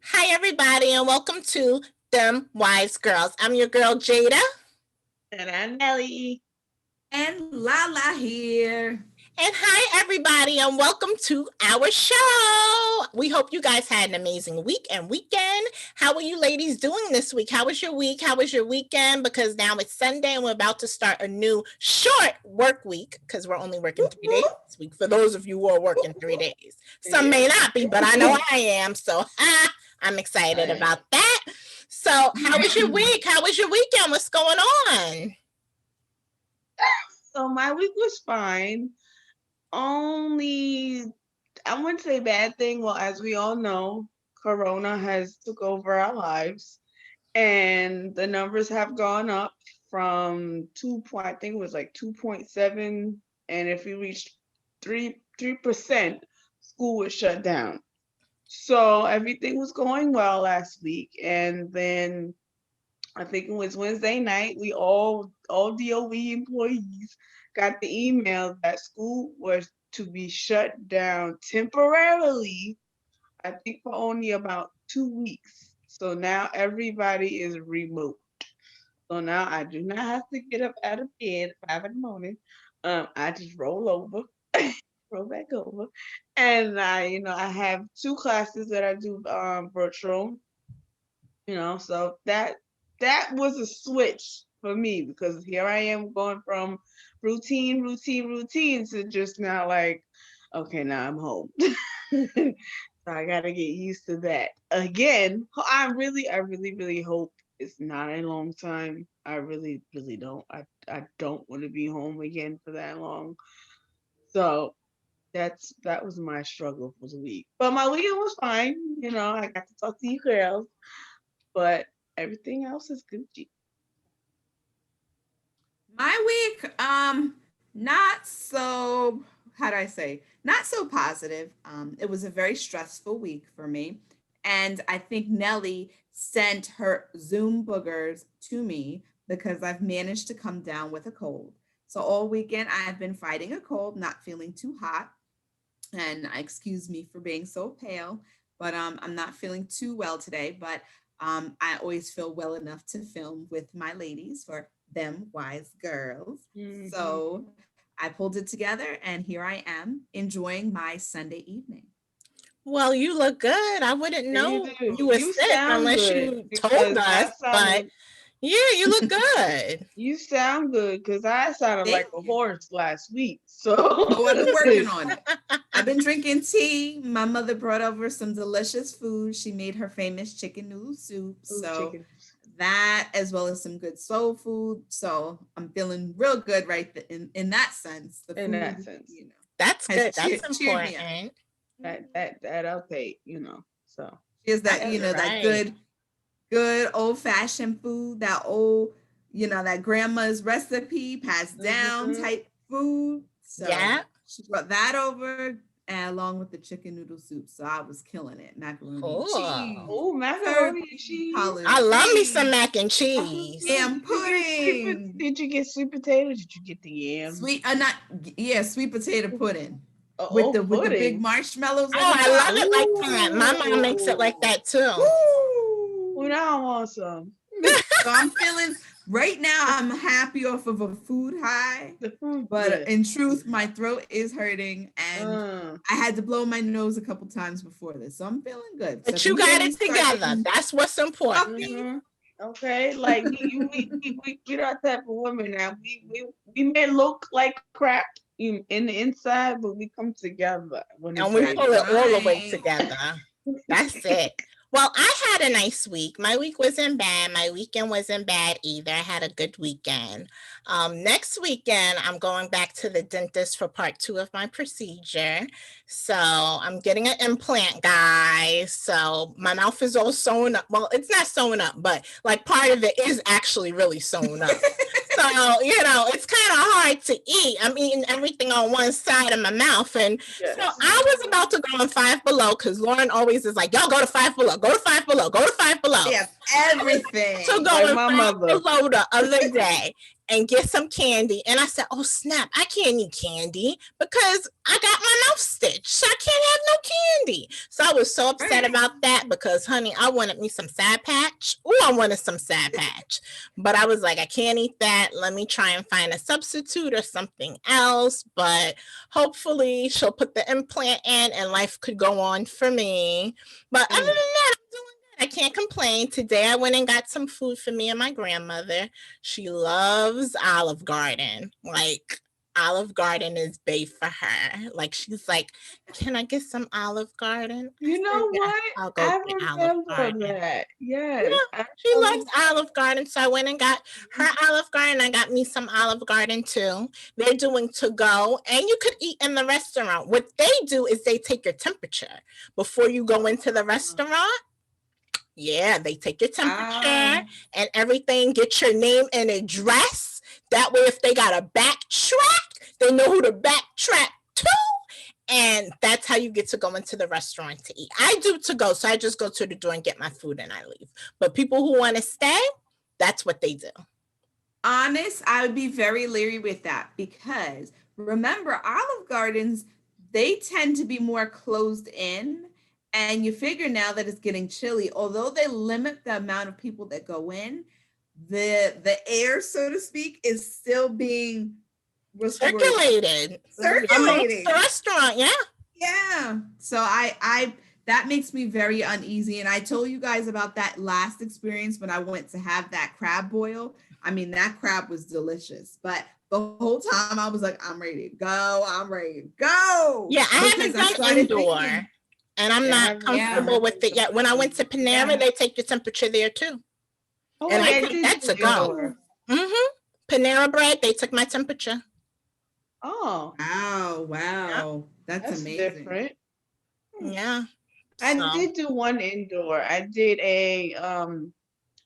Hi, everybody, and welcome to Dem Wise Girls. I'm your girl, Jada. And I'm Nelly. And Lala here. And hi, everybody, and welcome to our show. We hope you guys had an amazing week and weekend. How are you ladies doing this week? How was your week? How was your weekend? Because now it's Sunday and we're about to start a new short work week because we're only working 3 days this week for those of you who are working 3 days. Some may not be, but I know I am. So I'm excited about that. So, how was your week? How was your weekend? What's going on? So my week was fine. Only, I wouldn't say bad thing. Well, as we all know, Corona has took over our lives, and the numbers have gone up from I think it was like 2.7, and if we reached 3%, school was shut down. So everything was going well last week, and then I think it was Wednesday night. We all DOE employees got the email that school was to be shut down temporarily. I think for only about 2 weeks. So now everybody is remote. So now I do not have to get up out of bed at 5 in the morning. I just roll over, roll back over, and I have two classes that I do virtual. So that was a switch for me because here I am going from routine to just now like, okay, now I'm home. So I gotta get used to that. Again, I really hope it's not a long time. I really don't. I don't want to be home again for that long. So that was my struggle for the week. But my weekend was fine. I got to talk to you girls, but everything else is Gucci. My week, not so, how do I say, not so positive. It was a very stressful week for me. And I think Nelly sent her Zoom boogers to me because I've managed to come down with a cold. So all weekend I've been fighting a cold, not feeling too hot. And excuse me for being so pale, but I'm not feeling too well today. But I always feel well enough to film with my ladies for Them Wise Girls. Mm-hmm. So I pulled it together, and here I am enjoying my Sunday evening. Well, you look good. I wouldn't You know do. you were You sick sound unless good you told because I us, but sounded. yeah, you look good. You sound good because I sounded Thank like a you. horse last week. So. Oh, I've been working on it. I've been drinking tea. My mother brought over some delicious food. She made her famous chicken noodle soup. Ooh, So chicken. that as well as some good soul food. So I'm feeling real good in that sense. The In that food, sense, That's has good. That's cheered me up. important. that I'll take. So Is that That's that right. good old fashioned food, that old that grandma's recipe passed down hmm type food. So Yeah. she brought that over and along with the chicken noodle soup. So I was killing it. Macaroni and Cool. cheese, Oh, macaroni and turkey, cheese. I collard love me some greens, mac and cheese. yam Did you get pudding, Did you get sweet potatoes? Did you get the yams? sweet not yeah, sweet potato pudding with Oh, the big pudding. marshmallows Oh, on I top. love it like that. My mom makes it like Ooh. that too. Well, Woo! now I want some. So I'm feeling right now. I'm happy off of a food high, The food, but yeah. in truth, my throat is hurting, and Uh, I had to blow my nose a couple times before this. So I'm feeling good. So But if you you hear got me it start together. getting That's what's important. puffy, hmm Okay, like we that type of women now. We may look like crap in the inside, but we come together when And it's we that's ready. pull it all the way right. together. That's it. Well, I had a nice week. My week wasn't bad. My weekend wasn't bad either. I had a good weekend. Next weekend, I'm going back to the dentist for part two of my procedure. So I'm getting an implant, guys. So my mouth is all sewn up. Well, it's not sewn up, but like part of it is actually really sewn up. So, it's kind of hard to eat. I'm eating everything on one side of my mouth. And so Yes. I was about to go on Five Below because Lauren always is like, y'all go to Five Below, go to Five Below, go to Five Below. They have To everything. go Like in my Five mother. Below the other day. and get some candy. And I said, oh snap, I can't eat candy because I got my mouth stitched. So I can't have no candy. So I was so upset about that because, honey, I wanted me some Sad Patch. Oh, I wanted some Sad Patch. But I was like, I can't eat that. Let me try and find a substitute or something else. But hopefully she'll put the implant in and life could go on for me. But other than that, I'm doing good. I can't complain. Today I went and got some food for me and my grandmother. She loves Olive Garden. Like, Olive Garden is bae for her. Like, she's like, can I get some Olive Garden? I You said, know yes, what? I'll go I get Olive remember Garden. that. Yeah, Yes. she likes Olive Garden. So I went and got her Olive Garden. I got me some Olive Garden too. They're doing to go, and you could eat in the restaurant. What they do is they take your temperature before you go into the restaurant. Yeah, they take your temperature and everything, get your name and address. That way, if they got to backtrack, they know who to backtrack to. And that's how you get to go into the restaurant to eat. I do to go, so I just go to the door and get my food and I leave. But people who want to stay, that's what they do. Honest, I would be very leery with that because remember, Olive Gardens, they tend to be more closed in. And you figure now that it's getting chilly, although they limit the amount of people that go in, the air, so to speak, is still being circulated amongst the restaurant. Yeah. So I that makes me very uneasy. And I told you guys about that last experience when I went to have that crab boil. I mean, that crab was delicious, but the whole time I was like, I'm ready to go. I'm ready to go. Yeah, I haven't done indoor. And I'm not comfortable with it yet. When I went to Panera, they take your temperature there too. Oh, and I think that's a go. Panera bread, they took my temperature. Oh. Wow. That's amazing. Different. Yeah. I did do one indoor. I did a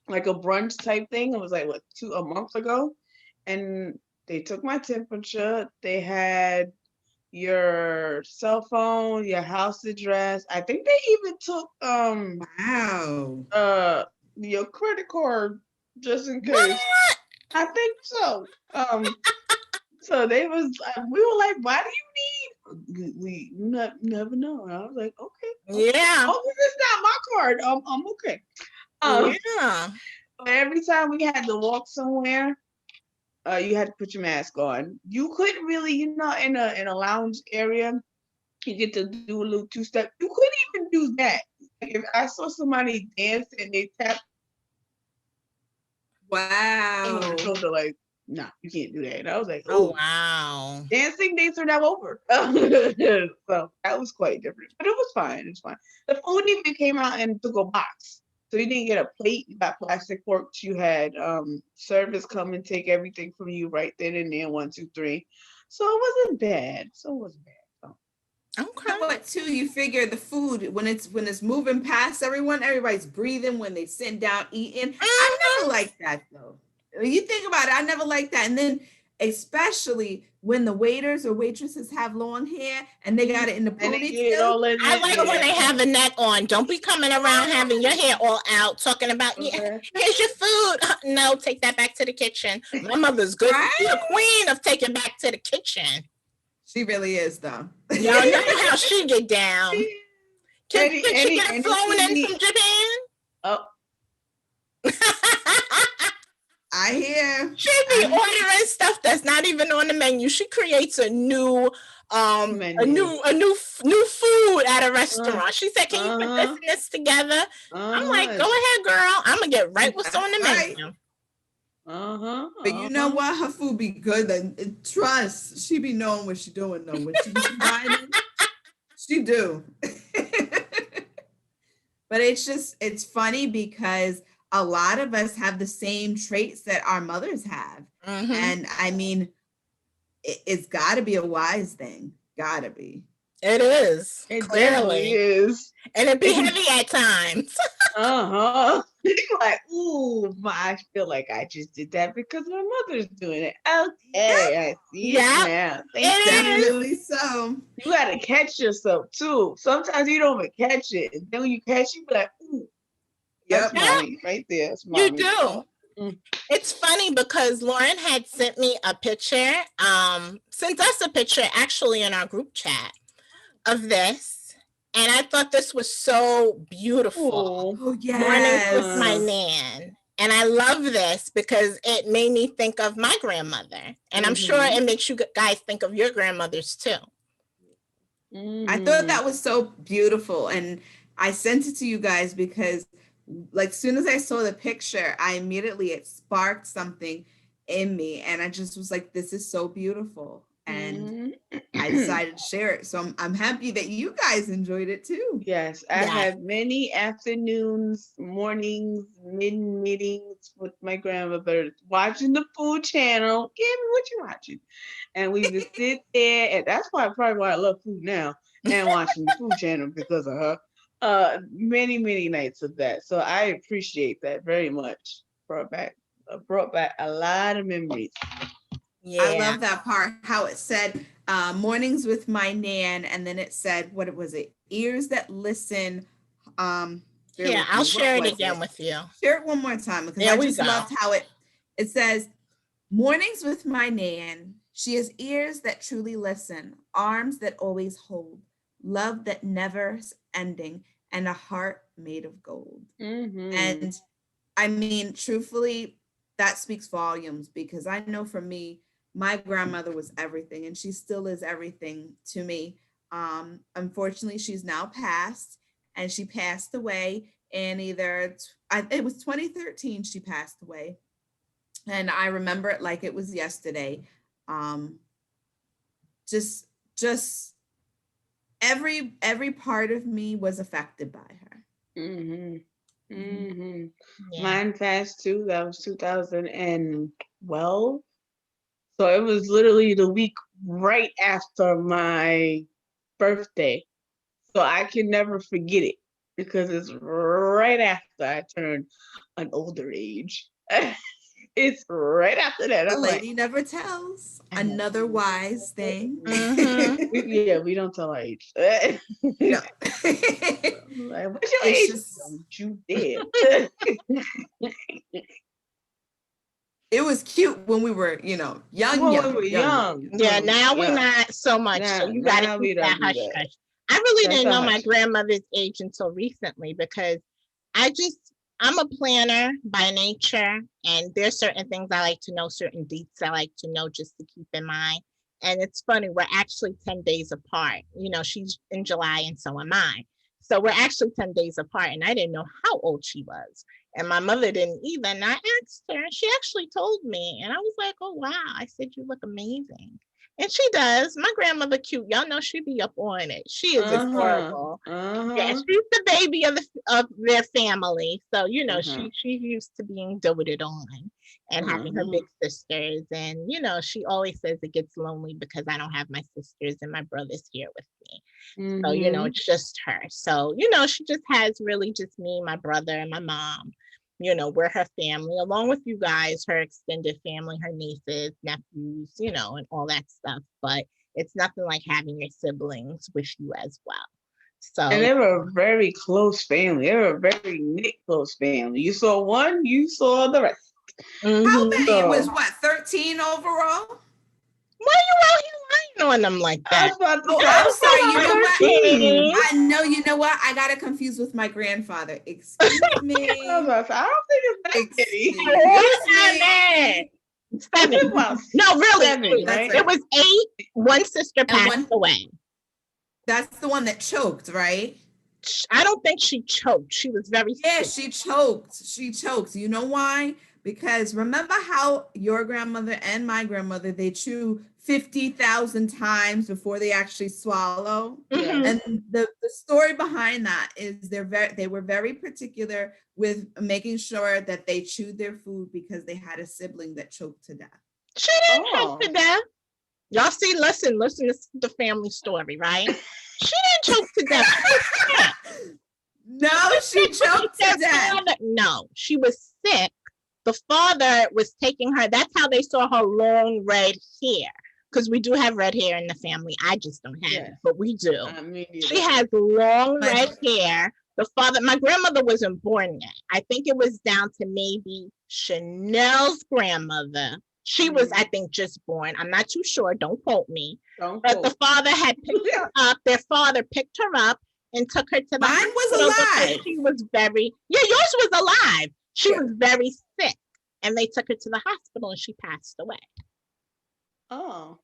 like a brunch type thing. It was like a month ago. And they took my temperature. They had your cell phone, your house address. I think they even took your credit card just in case. What? I think so. So they was we were like, why do you need? We never know. And I was like, okay. Yeah. Oh, this is not my card. I'm okay. Yeah. Every time we had to walk somewhere, you had to put your mask on. You couldn't really, in a lounge area, you get to do a little two-step. You couldn't even do that. If I saw somebody dance and they tap, wow, I told her like, nah, you can't do that. And I was like, oh wow, dancing days are now over. So that was quite different, but it was fine. It was fine. The food even came out and took a box. So you didn't get a plate, you got plastic forks, you had service come and take everything from you right then and there, 1, 2, 3. So it wasn't bad. Okay. But too, you figure the food when it's moving past everybody's breathing when they sit down eating. I never liked that though. You think about it, I never liked that. And then especially when the waiters or waitresses have long hair and they got it in the ponytail. I like when they have a net on. Don't be coming around having your hair all out, talking about, here's your food. No, take that back to the kitchen. My mother's good. Right? She's a queen of taking back to the kitchen. She really is, though. Y'all know how she get down. Can she get it flown in from Japan? Oh. I hear. She be ordering stuff that's not even on the menu. She creates a new new food at a restaurant. She said, can you put this and this together? I'm like, go ahead, girl. I'm gonna get right what's on the menu. But you know what? Her food be good. And trust, she be knowing what she doing though. When she be buying, she do. But it's funny because a lot of us have the same traits that our mothers have. And I mean, it's got to be a wise thing. Got to be. It is. It clearly is. And it be heavy at times. Like, ooh, I feel like I just did that because my mother's doing it. Okay, I see it now. Definitely so. You got to catch yourself too. Sometimes you don't even catch it. And then when you catch it, you be like, ooh. That's mommy right there. That's mommy. You do. Mm. It's funny because Lauren had sent me a picture, sent us a picture actually in our group chat of this. And I thought this was so beautiful. Oh, Oh Mornings with my yes. Nan. And I love this because it made me think of my grandmother. And I'm sure Mhm. it makes you guys think of your grandmothers too. I thought Mhm. that was so beautiful, and I sent it to you guys because, like, soon as I saw the picture, I immediately it sparked something in me, and I just was like, "This is so beautiful," and I Mhm. decided to share it. So I'm happy that you guys enjoyed it too. Yes, I Yeah. had many afternoons, mornings, meetings with my grandmother watching the Food Channel. Gabby, what you watching? And we would sit there, and that's probably why I love food now and watching the Food Channel because of her. Many nights of that. So I appreciate that very much. Brought back a lot of memories. I Yeah. love that part, how it said mornings with my Nan, and then it said, what was it? Ears that listen. Bear Here, with I'll me. What share it was again it? with you. Share it one more time because There I we just go. loved how it says, mornings with my Nan. She has ears that truly listen, arms that always hold, love that never's ending, and a heart made of gold. Mm-hmm. And I mean, truthfully, that speaks volumes because I know for me, my grandmother was everything and she still is everything to me. Unfortunately, she's now passed and she passed away in it was 2013 she passed away. And I remember it like it was yesterday. Um, just, just every part of me was affected by her. Mm-hmm. Mhm. Mm-hmm. Yeah. Mine passed too. That was 2012. So it was literally the week right after my birthday. So I can never forget it because it's right after I turned an older age. It's right after that. The I'm like, lady never tells. I know. Another wise thing. Mm-hmm. Yeah, we don't tell our age. No. Like, what's your It's age? just, Don't you dare. it was cute when we were, young, When we were young. young. Yeah, now we're Yeah. not so much. So you got to Now keep we that don't do hush that. hush. I really That's didn't a know my hush. grandmother's age until recently because I'm a planner by nature, and there's certain things I like to know, certain dates I like to know just to keep in mind. And it's funny, we're actually 10 days apart. She's in July and so am I. So we're actually 10 days apart, and I didn't know how old she was. And my mother didn't either. And I asked her, and she actually told me. And I was like, oh, wow. I said, you look amazing. And she does. My grandmother cute. Y'all know she be up on it. She is Uh-huh. adorable. Yeah, Uh-huh. she's the baby of their family. So, Uh-huh. she's used to being doted on and having her Uh-huh. big sisters. And, she always says it gets lonely because I don't have my sisters and my brothers here with me. So, Mm-hmm. it's just her. So, she just has really just me, my brother, and my mom. We're her family, along with you guys, her extended family, her nieces, nephews, and all that stuff. But it's nothing like having your siblings with you as well. And So, they were a very close family. They were a very knit close family. You saw one, you saw the rest. How mm-hmm. many? It So was what, 13 overall? Why you out here lying on them like I that? was about to Oh, say, I I'm don't think sorry. You it know was what? 13. I know, you know what? I got it confused with my grandfather. Excuse I was me. about to say, I don't think it's that many. Excuse me. 7. About No, really, 7, 8. That's right? It right. was 8. One sister And passed away. that's the one that choked, right? I don't think she choked. She was very Yeah, sick. she choked. She choked. You know why? Because remember how your grandmother and my grandmother, they chew 50,000 times before they actually swallow. Yeah. Mm-hmm. And the story behind that is they were very particular with making sure that they chewed their food because they had a sibling that choked to death. She didn't choke Oh. to death. Y'all see, listen, this is the family story, right? She didn't choke to death. She was sick. No, she Sick because choked to death. no, she was sick. The father was taking her. That's how they saw her long red hair. Because we do have red hair in the family. I just don't have it, Yes. but we do. Me She neither. has long My red hair The father, my grandmother wasn't born yet. I think it was down to maybe Chanel's grandmother. She was, I think, just born. I'm not too sure. Don't quote me. Don't But the quote. father had picked her up. Their father picked her up and took her to the Mine was hospital because alive. she was very, yeah, yours was alive. She Yeah. was very sick. And they took her to the hospital and she passed away. Oh.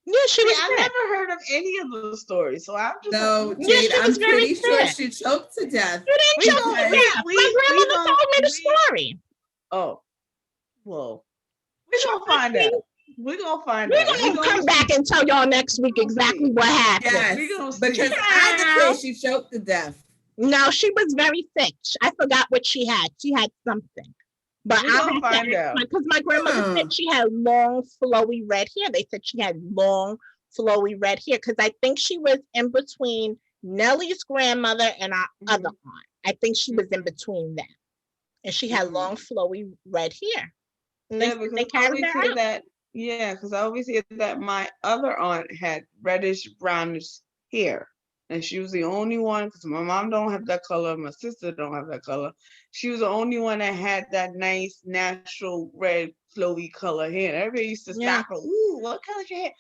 Yeah, she See, was I sick. never heard of any of the stories, so I'm just No, like, Yeah, Jade, she was I'm very pretty sure sick. she choked to death. You didn't we choke gon' to Because death. My we grandmother gon' told me the we story. oh well, we She gonna find was out. We gonna find We're out. We gonna gonna come back see. and tell y'all next We week gonna exactly see. what happened. yes, We gonna because see. I declare No, she choked to death. no, she was very sick. I forgot what she had. She had something. But We I'll gonna have to find ask out. because my grandmother said she had long, flowy red hair. They said she had long, flowy red hair because I think she was in between Nellie's grandmother and our other aunt. I think she was in between them. And she had long, flowy red hair. And they Yeah, said because they I carried always her hear out. that. Yeah, because I always hear that my other aunt had reddish brownish hair, and she was the only one. Because my mom don't have that color, my sister don't have that color. She was the only one that had that nice natural red flowy color hair. And everybody used to Yeah. stop her. Ooh, what color's your hair?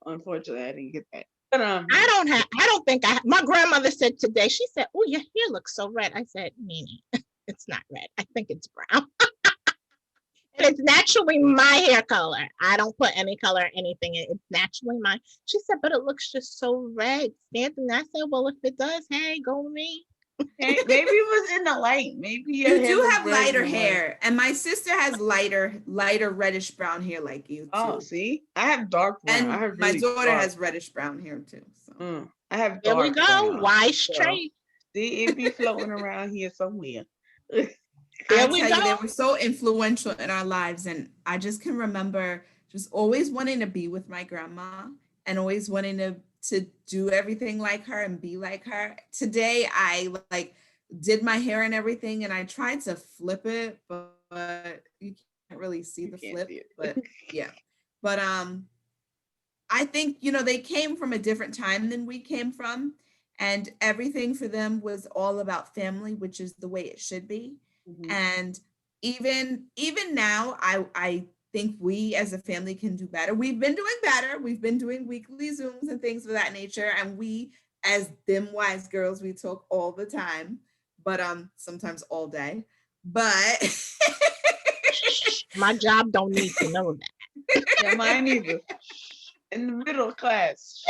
Unfortunately, I didn't get that. But I don't think my grandmother said today, she said, "Oh, your hair looks so red." I said, "Nene, it's not red. I think it's brown." And it's naturally my hair color. I don't put any color or anything in. It's naturally mine. She said, "But it looks just so red, Stanton." I said, "Well, if it does, hey, go with me." maybe it was in the light. Maybe your You hair do looked have red in lighter the light. hair, and my sister has lighter reddish brown hair like you too. Oh, see, I have dark brown. I And have my really daughter dark. has reddish brown hair too. So I have There we dark go. brown. Wise So trait. see, it be floating around here somewhere. There I we tell you, they go. were so influential in our lives. And I just can remember just always wanting to be with my grandma and always wanting to do everything like her and be like her. Today, I like did my hair and everything, and I tried to flip it, but you can't really see You the can't flip. see it. But yeah, but I think they came from a different time than we came from, and everything for them was all about family, which is the way it should be. Mhm. And even now, I think we as a family can do better. We've been doing better. We've been doing weekly Zooms and things of that nature, and we as Dem Wise Girls, we talk all the time, but sometimes all day. But My job don't need to know that. Yeah, mine either. In the middle class.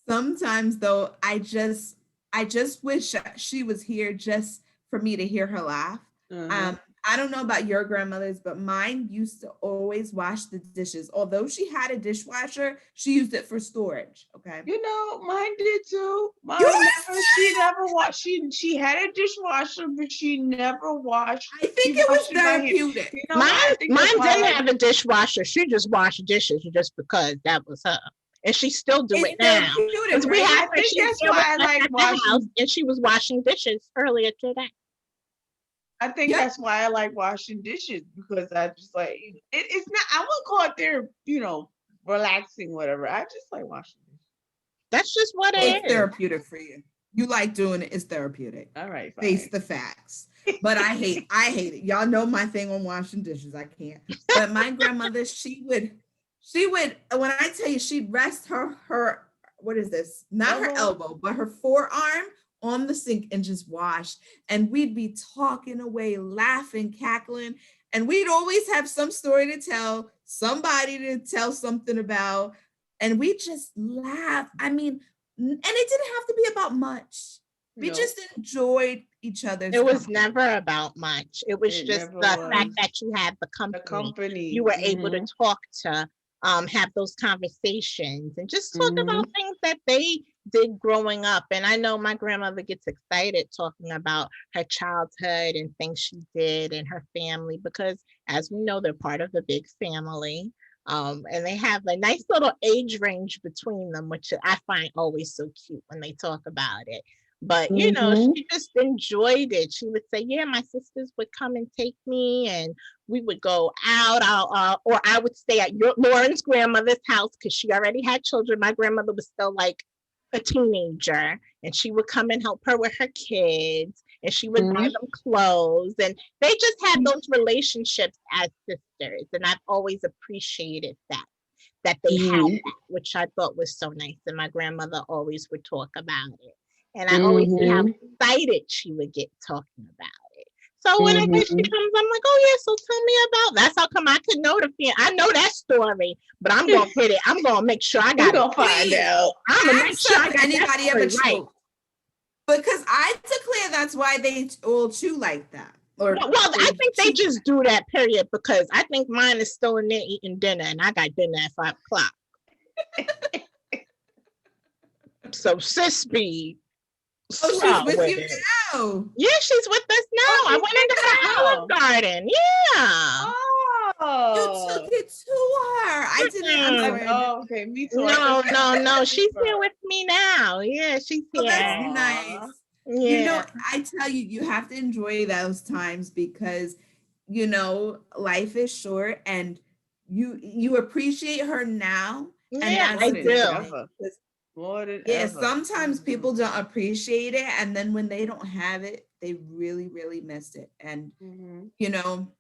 sometimes though, I just wish she was here just for me to hear her laugh. Uh-huh. I don't know about your grandmothers, but mine used to always wash the dishes. Although she had a dishwasher, she used it for storage. Okay. You know, mine did too. Yours? She never washed. She had a dishwasher, but she never washed. I think She it was washed it by hand. therapeutic. You know what? I think that's Mine why I didn't like. have a dishwasher. She just washed dishes just because that was her. And she still do it It's now. therapeutic, Because we right? had I think she's that's here with why I us like at the house washing. and she was washing dishes earlier today. I think Yep. that's why I like washing dishes because I just like it's not. I won't call it their relaxing whatever. I just like washing dishes. That's just what It's it is. therapeutic for you. You like doing it. It's therapeutic. All right, Face fine. the facts. But I hate it. Y'all know my thing on washing dishes. I can't. But my grandmother, she would, when I tell you, she'd rest her, what is this? Not her elbow, but her forearm on the sink and just wash. And we'd be talking away, laughing, cackling. And we'd always have some story to tell, somebody to tell something about. And we just laugh. I mean, and it didn't have to be about much. We No, just enjoyed each other's It was company. never about much. It was it just never the fact was. that you had the The company. company. You were able to talk to have those conversations and just talk about things that they did growing up. And I know my grandmother gets excited talking about her childhood and things she did and her family because as we know, they're part of a big family. And they have a nice little age range between them, which I find always so cute when they talk about it. But she just enjoyed it. She would say, "Yeah, my sisters would come and take me, and we would go out, or I would stay at Lauren's grandmother's house because she already had children. My grandmother was still like a teenager, and she would come and help her with her kids, and she would buy Mhm. them clothes, and they just had those relationships as sisters, and I've always appreciated that they had Mhm. that, which I thought was so nice. And my grandmother always would talk about it. And I always see how Mhm. excited she would get talking about it. So whenever she Mhm. comes, I'm like, oh yeah, so tell me about that's how come I could know the film. I know that story, but I'm gonna hit it. I'm gonna make sure I We got it. gonna find Please out. I'm gonna make ask sure her I if got that anybody ever story right. choked. Because I declare that's why they all chew like that. Or Well, I they think they chew. just do that period because I think mine is still in there eating dinner, and I got dinner at 5 o'clock. So sis be Oh, she's slow with with you it. now. Yeah, she's with us Oh, now. I she's went big into her Olive now. Garden. Yeah. You Oh. took it to her. I didn't. I'm Mm-mm. sorry. I didn't. Oh, okay. Me too. I No, thought you no, said no. with She's here her. with me now. Yeah, she's Oh, that's here. Aw. nice. You know, Yeah. I tell you, you have to enjoy those times because life is short, and you appreciate her now, and Yeah, that's I More a than good do. thing. ever. More than Yeah, ever. sometimes Mhm. people don't appreciate it, and then when they don't have it, they really, really miss it. And Mhm. you know,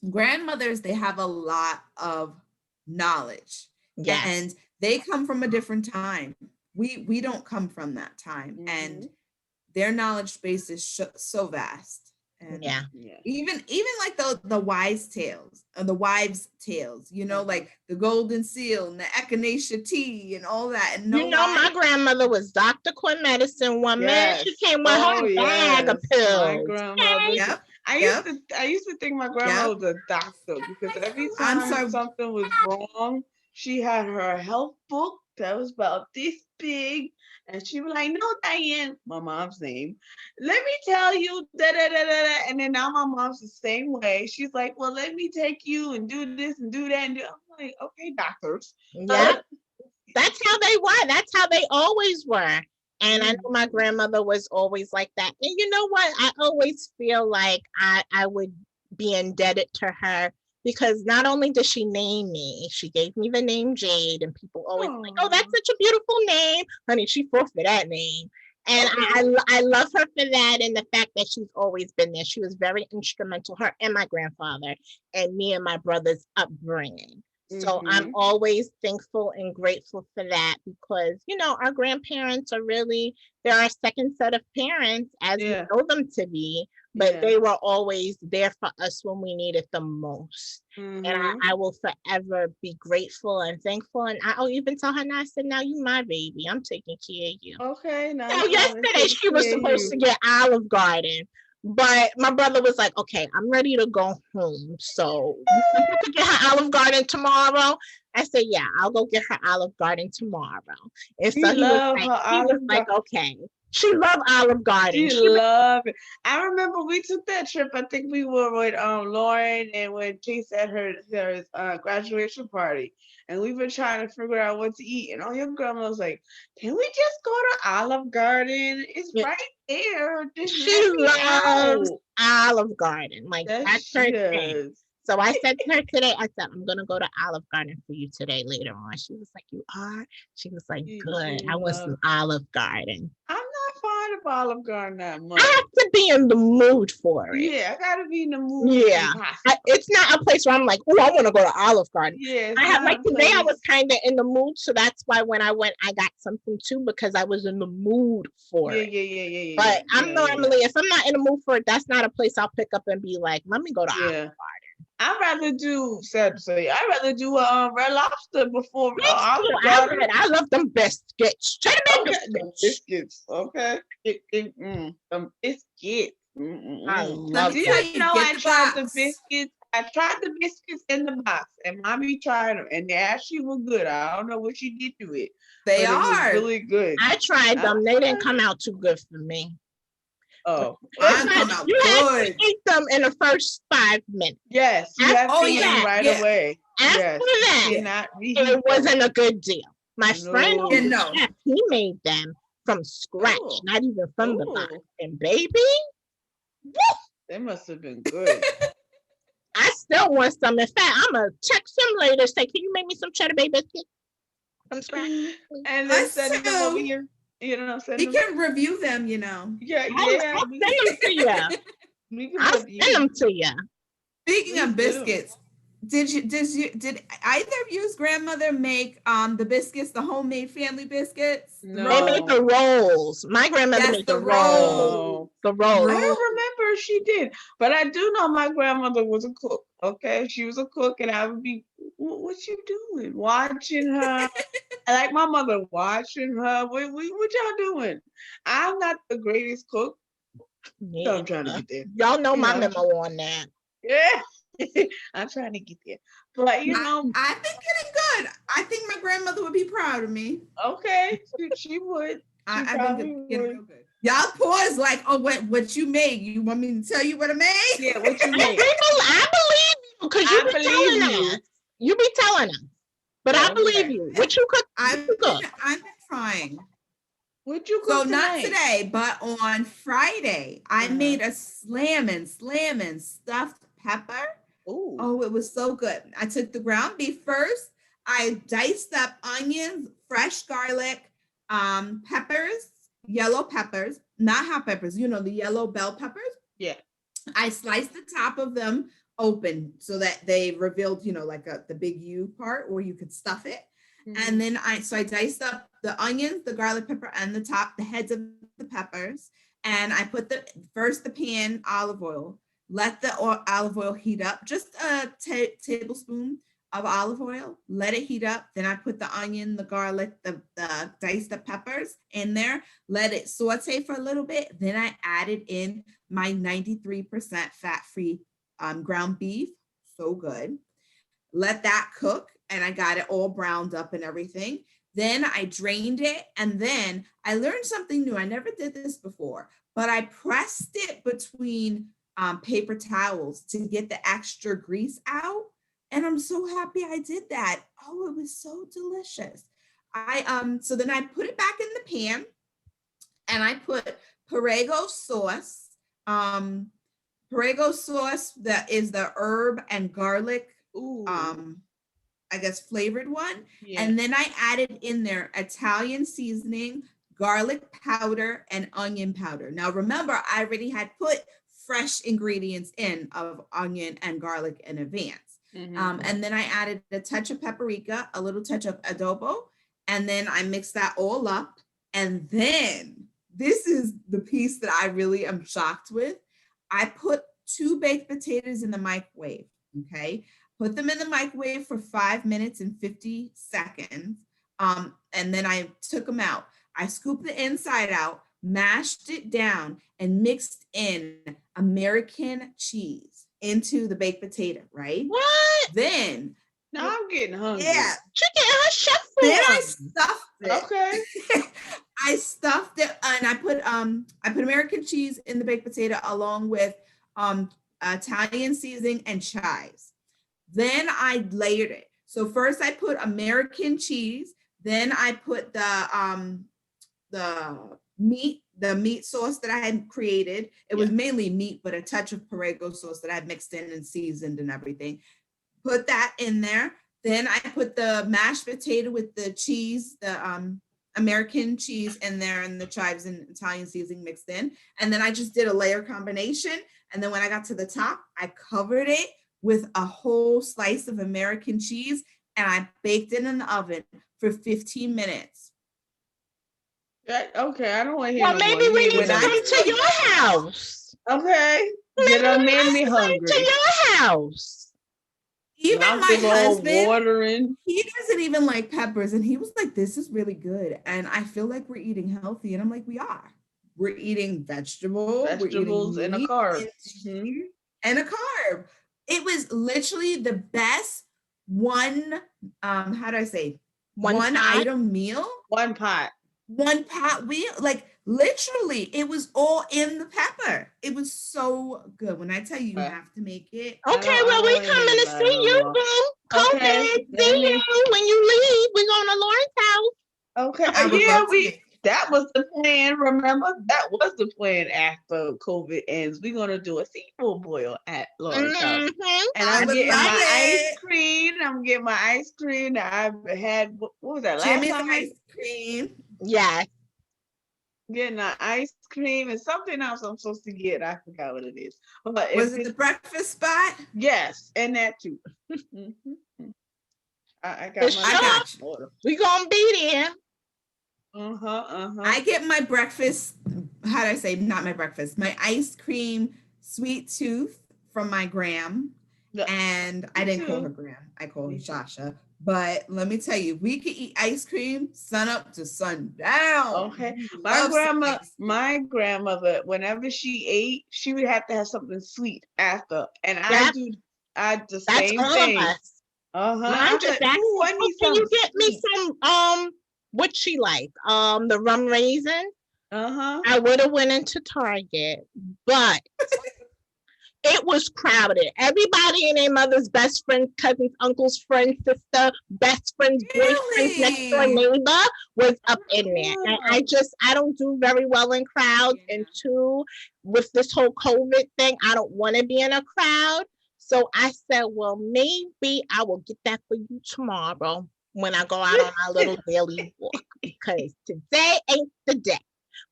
grandmothers, they have a lot of knowledge, Yes. and they come from a different time. We don't come from that time, and Mhm. their knowledge base is so vast. And Yeah. Yeah. even like the wise tales and the wives tales, Mhm. like the golden seal and the echinacea tea and all that, and You no know, my lie. grandmother was Dr. Quinn Medicine Woman. She Yes. came with Oh her bag of yes. My pills. grandmother. Okay. Yep, I used yep, to I used to think my grandma yep. was a doctor because every I'm time sorry. something was wrong, she had her health book that was about this big, and she was like, "No, Diane, my mom's name. Let me tell you da da da da da." And then now my mom's the same way. She's like, "Well, let me take you and do this and do that and do." I'm like, "Okay, doctors." Yeah. That's how they were. That's how they always were. And I know my Mhm. grandmother was always like that. And you know what? I always feel like I would be indebted to her because not only did she name me, she gave me the name Jade, and people always like, "Oh, that's Oh, such a beautiful name, honey." She fought for that name, and okay. I love her for that, and the fact that she's always been there. She was very instrumental, her and my grandfather, and me and my brother's upbringing. So I'm Mhm. always thankful and grateful for that because, our grandparents are really, they're our second set of parents as we Yeah. know them to be, but Yeah. they were always there for us when we needed them most. And Mhm. I will forever be grateful and thankful. And I'll even tell her now, I said, now you my baby. I'm taking care of you. Okay, now So I'm coming to yesterday take she was care of supposed you. to get Olive Garden, but my brother was like, "Okay, I'm ready to go home. So you think you could get her Olive Garden tomorrow?" I said, "Yeah, I'll go get her Olive Garden tomorrow." And She so love her he was Olive like, Garden. "Okay." She loved Olive Garden. She She was, love it. I remember we took that trip. I think we were with Lauren and when Chase at her graduation party, and we were trying to figure out what to eat. And all your grandma was like, "Can we just go to Olive Garden? It's right there. Just let she me loves out." Olive Garden. Like Yes, that's her she thing. does. So I said to her today, I said, I'm gonna go to Olive Garden for you today later on. She was like, "You are?" She was like, "Good. She I want loves. some Olive Garden." I'm not fond of Olive Garden that I much. have to be in the mood for it. Yeah, I gotta be in the mood for some Yeah. pasta. It's not a place where I'm like, "Oh, I want to go to Olive Garden." Yeah, it's I have like not a today I was place. kind of in the mood, so that's why when I went, I got something too because I was in the mood for Yeah, it. yeah, yeah, yeah, yeah, But I'm yeah, yeah, yeah. normally, if I'm not in the mood for it, that's not a place I'll pick up and be like, "Let me go to Olive." Yeah. I'd rather do sad to say. I'd rather do Red Lobster before Me too. Olive Garden. I love them biscuits. Cheddar Bay Okay, the biscuits. biscuits. Okay, them biscuits. I Let love me Do them. tell you you, know get I the tried the box. biscuits? I tried the biscuits in the box, and mommy tried them, and they actually were good. I don't know what she did to it, They but it was are. really good. I tried them. They didn't Okay. come out too good for me. Oh, It's Mine okay. like come out you had to good. eat them in the first 5 minutes. Yes, you After have Oh to eat them yeah, that, right yeah, away. after Yes, you that, yeah, cannot it reheat them. wasn't a good deal. My friend yeah. who's No. a No, chef, he made them from scratch, Oh, not even from the box. oh, And baby, they must have been good. I still want some. In fact, I'm gonna text him later. Say, can you make me some cheddar bay biscuits from scratch, please? And then us send them over too. here. You know, send We them. can review them, Yeah, I'll yeah. send them to you. We can I'll send review. them to you. Speaking Please of do. biscuits, did either of you's grandmother make the biscuits, the homemade family biscuits, the They made rolls? No, the rolls. My grandmother Yes, made the the rolls. rolls. no. The I rolls. Rolls. don't remember if she did, but I do know my grandmother was a cook. Okay, she was a cook, and I would be, What you doing? Watching her. I like my mother watching her. What y'all doing? I'm not the greatest cook, so Yeah. I'm trying to get there. Y'all know You my know, memo on that. yeah, I'm trying to get there. But I've been getting good. I think my grandmother would be proud of me. okay, she would. She I've been probably getting would. real good. Y'all pause like, oh, what you made? You want me to tell you what I made? Yeah, what you And make? I believe you because you I be believe telling you. us. You be telling us. But I believe Okay. you. What you cook? What you cook? I've been trying. What you So cook not tonight? today, but on Friday, I Uh-huh. made a slammin' stuffed pepper. Ooh. Oh, it was so good. I took the ground beef first. I diced up onions, fresh garlic, peppers, yellow peppers, not hot peppers, the yellow bell peppers. Yeah. I sliced the top of them open so that they revealed, like the big U part where you could stuff it. And Mhm. then I diced up the onions, the garlic pepper, and the heads of the peppers. And I put the pan olive oil, let the olive oil heat up, just a tablespoon of olive oil, let it heat up. Then I put the onion, the garlic, the diced up peppers in there, let it saute for a little bit. Then I added in my 93% fat-free ground beef. So good. Let that cook, and I got it all browned up and everything. Then I drained it, and then I learned something new. I never did this before, but I pressed it between paper towels to get the extra grease out. And I'm so happy I did that. Oh, it was so delicious. So then I put it back in the pan, and I put Perego sauce. Um, Perego sauce that is the herb and garlic, Ooh. um, I guess flavored one. Yeah. And then I added in there Italian seasoning, garlic powder, and onion powder. Now remember, I already had put fresh ingredients in of onion and garlic in advance. Mhm. And then I added a touch of paprika, a little touch of adobo, and then I mixed that all up. And then this is the piece that I really am shocked with. I put 2 baked potatoes in the microwave. Okay. Put them in the microwave for 5 minutes and 50 seconds. And then I took them out. I scooped the inside out, mashed it down, and mixed in American cheese into the baked potato, right? What? Then, Now I'm getting hungry. yeah, She getting her chef then I on. stuffed it. Okay. I stuffed it, and I put American cheese in the baked potato along with Italian seasoning and chives. Then I layered it. So first I put American cheese, then I put the meat sauce that I had created. It was Yeah. mainly meat, but a touch of Perego sauce that I had mixed in and seasoned and everything. Put that in there. Then I put the mashed potato with the cheese, the American cheese in there, and the chives and Italian seasoning mixed in. And then I just did a layer combination. And then when I got to the top, I covered it with a whole slice of American cheese, and I baked it in the oven for 15 minutes. Okay, I don't want to hear Well, no more. maybe You we made me need When to I come hungry. to tell your y'all, house. Okay. You Maybe done we made need me to come to hungry. your house. even Mouth my is all husband, watering. he doesn't even like peppers, and he was like, "This is really good," and I feel like we're eating healthy, and I'm like, "We are. We're eating vegetable. We're eating Vegetables and a meat carb. and Hmm. cheese and a carb." It was literally the best one. How do I say? One One pot. item meal, One pot. one pot meal. Like literally, it was all in the pepper. It was so good. When I tell you, you Okay. have to make it. Okay, I well, don't we want to hear coming to about it see no you, more. boo. Okay. COVID. Let See me. you when you leave. We going to Lauren's house. Okay. I would Yeah, love to make it. that was the plan. Remember, that was the plan after COVID ends. We're gonna do a seafood boil at Lauren's house. Mm-hmm. And I I'm would getting love my ice it. cream. I'm getting my ice cream that I've had. What was that last Jimmy's time? ice cream. Yes. getting an ice cream and something else I'm supposed to get. I forgot what it is. But if Was it the it's breakfast spot? yes, and that too. I For got my I sure, got you. order. we gonna be there. I get my breakfast, how do I say, not my breakfast, my ice cream sweet tooth from my gram. Yeah, And I me didn't call her too. Gram, I call her Me too. Shasha. But let me tell you, we could eat ice cream sun up to sundown. Okay. We love some ice cream. My grandmother, whenever she ate, she would have to have something sweet after. And Yep, I the that's same all of thing. us. Mine I'm just like, asked ooh, me, I "Oh, need can something you get me sweet. some what she like? The rum raisin?" Uh-huh. I would have went into Target, but it was crowded. Everybody and their mother's best friend, cousins, uncles, friend, sister, best friend's boyfriend's next door Really? neighbor was up in there. And Ah, I don't do very well in crowds. Yeah. And two, with this whole COVID thing, I don't want to be in a crowd. So I said, well, maybe I will get that for you tomorrow when I go out on my little daily walk because today ain't the day.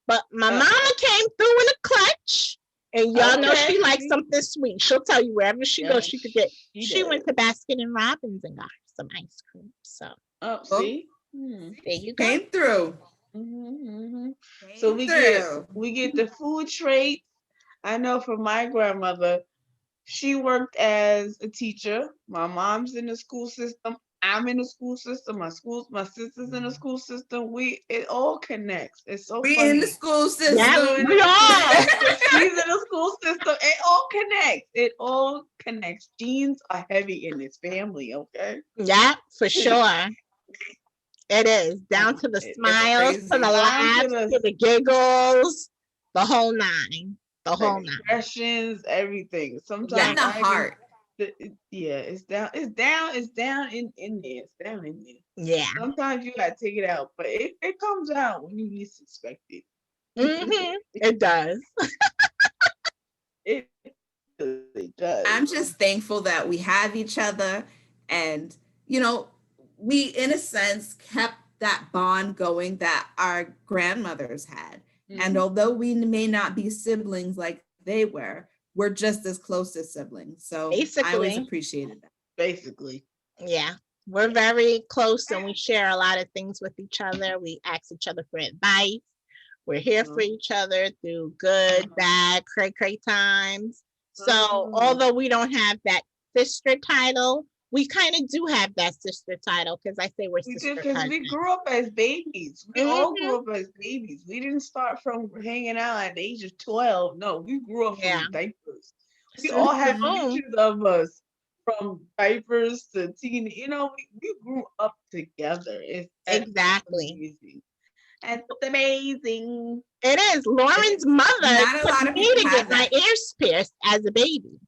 But my uh, mama came through in a clutch, and y'all know okay. she likes something sweet. She'll tell you wherever she Yeah, goes, she could get. she She does. went to Baskin and Robbins and got her some ice cream. So Oh, Oh, see? Hmm. there you go. came through. Mm-hmm. So Came through. we get the food traits. I know for my grandmother, she worked as a teacher. My mom's in the school system. I'm in the school system. My sister's in the school system. It all connects. It's so We in the funny. school Yeah, We're in system. the we school are. system. She's in the school system. It all connects. It all connects. Genes are heavy in this family. Okay. Yeah, for sure. It is down to the It's smiles, to the Crazy. down to laughs, to the giggles, the whole nine, the the whole nine. expressions, everything. And Sometimes the Yes, I even heart. yeah, it's down in there. It's down in there. yeah. Sometimes you gotta take it out, but it comes out when you least expect it. It does. It really does. I'm just thankful that we have each other and, you know, we, in a sense, kept that bond going that our grandmothers had. And Mhm. although we may not be siblings like they were, we're just as close as siblings. So I always Basically, appreciated that. Basically. yeah. We're very close and we share a lot of things with each other. We ask each other for advice. We're here for Uh-huh. each other through good, bad, cray times. So, Uh-huh. although we don't have that sister title, we kind of do have that sister title because I say we're We did sister because we cousins. grew up as babies. We all Hmm. grew up as babies. We didn't start from hanging out at the age of 12. No, we grew up Yeah. from diapers. We all have Hmm. pictures of us from diapers to teen. We grew up together. That's Exactly. amazing. That's amazing. It is. Lauren's mother Not a took lot of me people to have get my that. ears pierced as a baby.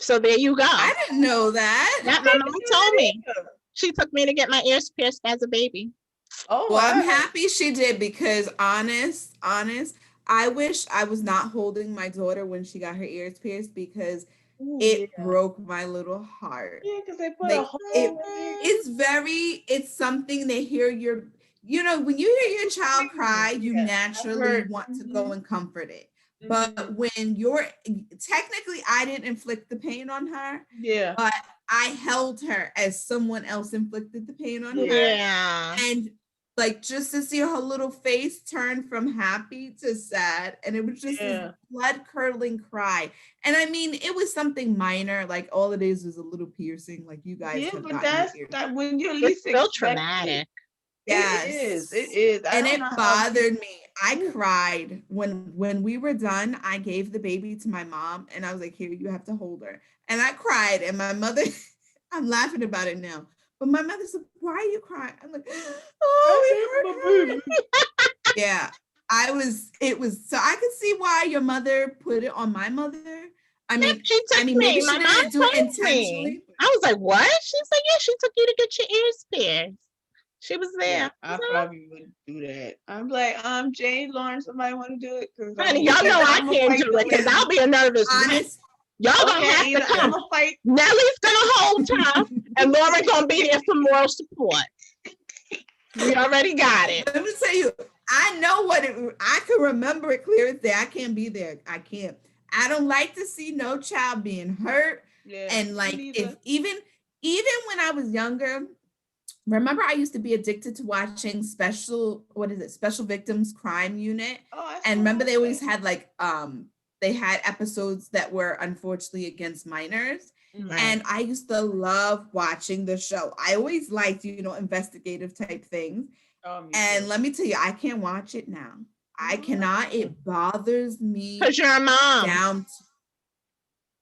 So there you go. I didn't know that. Yeah, I my didn't mom know told that me. either. She took me to get my ears pierced as a baby. Oh Well, I'm wow. happy she did because honest, I wish I was not holding my daughter when she got her ears pierced because Ooh, it yeah. broke my little heart. Yeah, because they put a Like hole in it. it's something to hear when you hear your child cry, you Yeah, I've naturally heard. want to go and comfort it. Hmm. But when you're technically, I didn't inflict the pain on her, Yeah. but I held her as someone else inflicted the pain on Yeah. her. Yeah. And like just to see her little face turn from happy to sad, and it was just this Yeah. blood curdling cry. And I mean, it was something minor, like all it is a little piercing, like you guys Yeah, have but gotten your that's ears. that when you It's least still expect it. traumatic. It is. It Yes. is. I And don't it know how bothered me. I people. cried when we were done. I gave the baby to my mom and I was like, "Here, you have to hold her." And I cried and my mother I'm laughing about it now. But my mother said, "Why are you crying?" I'm like, "Oh, I it hate hurt my her." baby. Yeah. It was so I could see why your mother put it on my mother. I Yep, mean, she took maybe me. she My mom didn't do it told me. intentionally. I was like, what? She said, yeah, she took you to get your ears pierced. She was there. Yeah, I probably wouldn't do that. I'm like, Jane, Lauren, somebody want to do it? Because Honey, y'all know either I I'm gonna can't fight do the it because I'll lady. be a nervous wreck. Honest. Y'all gonna Okay, have to either I'm come. gonna fight. Nellie's gonna hold her, and Lauren gonna be there for moral support. We already got it. Let me tell you, I know what I can remember it clear as day. I can't be there. I can't. I don't like to see no child being hurt. Yeah, And me like if neither. even when I was younger, remember I used to be addicted to watching Special Victims Crime Unit. Oh, I And still remember watch they always that. had like they had episodes that were unfortunately against minors. Mm-hmm. Right. And I used to love watching the show. I always liked, investigative type things. Oh, me And too. let me tell you, I can't watch it now. I cannot. No. It bothers me Because you're a mom. down.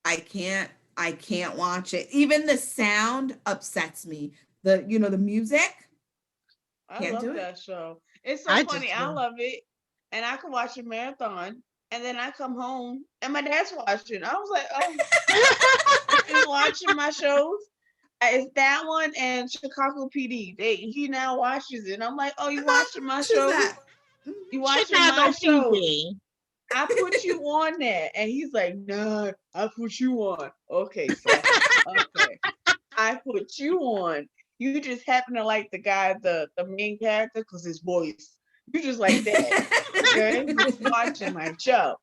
I can't. I can't watch it. Even the sound upsets me. The music. I Can't love do it. that show. It's so I funny. just I love it, and I can watch a marathon, and then I come home and my dad's watching. I was like, oh, he's watching my shows. It's that one and Chicago PD. He now watches it. And I'm like, oh, you How watching my much is shows? that? You watching my Chicago shows? PD. I put you on there, and he's like, nah, I put you on. Okay, son. Okay, I put you on. You just happen to like the guy, the main character, because his voice. You just like that. Okay, but you watching my show.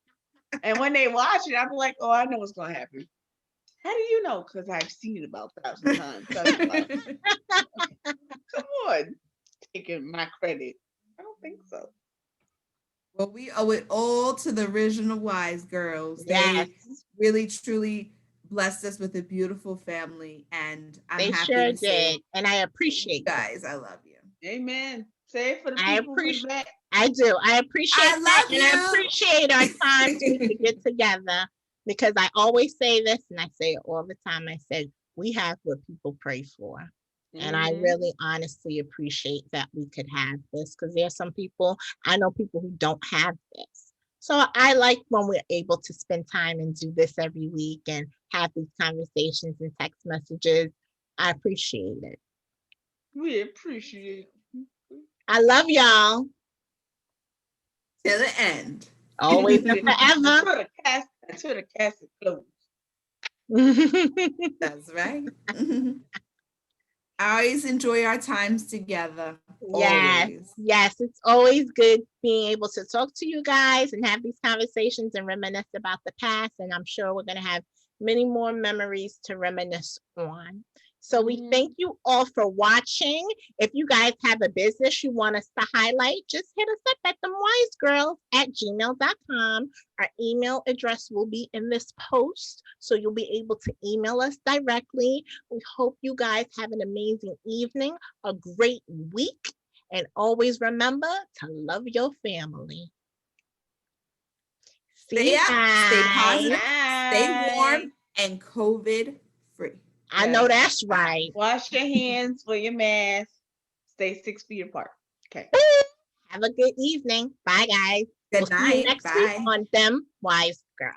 And when they watch it, I'm like, oh, I know what's gonna happen. How do you know? Because I've seen it about 1,000 times. That's why. Come on, taking my credit. I don't think so. Well, we owe it all to the original Wise Girls. Yes, They really, truly blessed us with a beautiful family, and I'm they happy sure to say did. And I to you appreciate that. guys, I love you. Amen. Say it for the I people who's appreciate back. I do. I appreciate that. And I I appreciate our times we love could get together because I always say this and I say it all the time. I said, we have what people pray for. And I Hmm. really honestly appreciate that we could have this because there's some people, I know people who don't have this. So I like when we're able to spend time and do this every week and have these conversations and text messages. I appreciate it. We appreciate I love y'all. till the end. Always and it. forever. Until the cast is closed. That's right. I always enjoy our times together. Yes, Always. yes, it's always good being able to talk to you guys and have these conversations and reminisce about the past. And I'm sure we're going to have many more memories to reminisce on. So we Hmm. thank you all for watching. If you guys have a business you want us to highlight, just hit us up at themwisegirls@gmail.com. Our email address will be in this post, so you'll be able to email us directly. We hope you guys have an amazing evening, a great week, and always remember to love your family. See Stay you up, stay guys. positive, stay Bye. warm, and COVID free. I know Yes. that's right. Wash your hands, wear your mask, stay 6 feet apart. Okay. Have a good evening. Bye, guys. We'll Good see you night. next week Bye. on Dem Wise Girls.